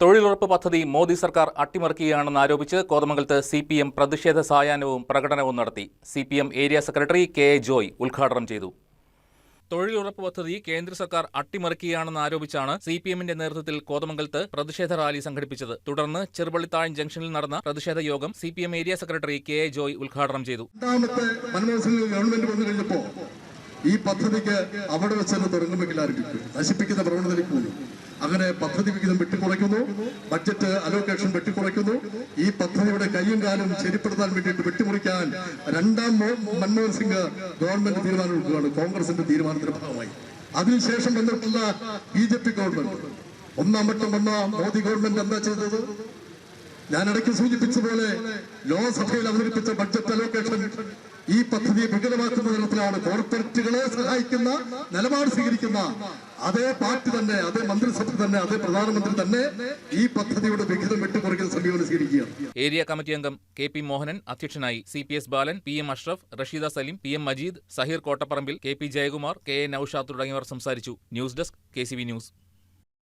തൊഴിലുറപ്പ് പദ്ധതി മോദി സർക്കാർ അട്ടിമറിക്കുകയാണെന്ന് ആരോപിച്ച് കോതമംഗലത്ത് CPM പ്രതിഷേധ സായാഹ്നവും പ്രകടനവും നടത്തി. CPM area secretary KA Joy ഉദ്ഘാടനം ചെയ്തു. തൊഴിലുറപ്പ് പദ്ധതി കേന്ദ്ര സർക്കാർ അട്ടിമറിക്കുകയാണെന്ന് ആരോപിച്ചാണ് CPMന്റെ നേതൃത്വത്തിൽ കോതമംഗലത്ത് പ്രതിഷേധ റാലി സംഘടിപ്പിച്ചത്. തുടർന്ന് ചെറുപള്ളിത്താഴം ജംഗ്ഷനിൽ നടന്ന പ്രതിഷേധ യോഗം CPM area secretary KA Joy ഉദ്ഘാടനം ചെയ്തു. ഈ പദ്ധതിക്ക് അവിടെ വെച്ച് തുടങ്ങുമെങ്കിൽ ആരംഭിക്കും, നശിപ്പിക്കുന്ന പ്രവണതയിലേക്ക് പോകുന്നു. അങ്ങനെ പദ്ധതി വിഹിതം വെട്ടിക്കുറയ്ക്കുന്നു, ബഡ്ജറ്റ് അലോക്കേഷൻ വെട്ടിക്കുറയ്ക്കുന്നു. ഈ പദ്ധതിയുടെ കയ്യും കാലും ശരിപ്പെടുത്താൻ വേണ്ടിയിട്ട് വെട്ടിമുറിക്കാൻ രണ്ടാം മൻമോഹൻ സിംഗ് ഗവൺമെന്റ് തീരുമാനമെടുക്കുകയാണ്, കോൺഗ്രസിന്റെ തീരുമാനത്തിന്റെ ഭാഗമായി. അതിനുശേഷം വന്നിട്ടുള്ള BJP ഗവൺമെന്റ്, ഒന്നാം വട്ടം വന്ന മോദി ഗവൺമെന്റ് എന്താ ചെയ്തത്? ഞാൻ ഇടയ്ക്ക് സൂചിപ്പിച്ചതുപോലെ ലോക്സഭയിൽ അവതരിപ്പിച്ച ബഡ്ജറ്റ് അലോക്കേഷൻ ഈ പദ്ധതിയെ വികലമാക്കുന്ന തരത്തിലാണ്. കോർപ്പറേറ്റുകളെ സഹായിക്കുന്ന നിലപാട് സ്വീകരിക്കുന്ന അതേ പാർട്ടി തന്നെ, അതേ മന്ത്രിസഭ തന്നെ, അതേ പ്രധാനമന്ത്രി തന്നെ ഈ പദ്ധതിയുടെ വിഹിതം വെട്ടിക്കുറയ്ക്കുന്ന സമീപനം സ്വീകരിക്കുകയാണ്. ഏരിയ കമ്മിറ്റി അംഗം KP മോഹനൻ അധ്യക്ഷനായി. CPS ബാലൻ, PM Ashraf, Rasheeda Saleem, PM Majeed, Zaheer Kottaparambil, KP Jayakumar, KA Naushad തുടങ്ങിയവർ സംസാരിച്ചു. News desk KCV news.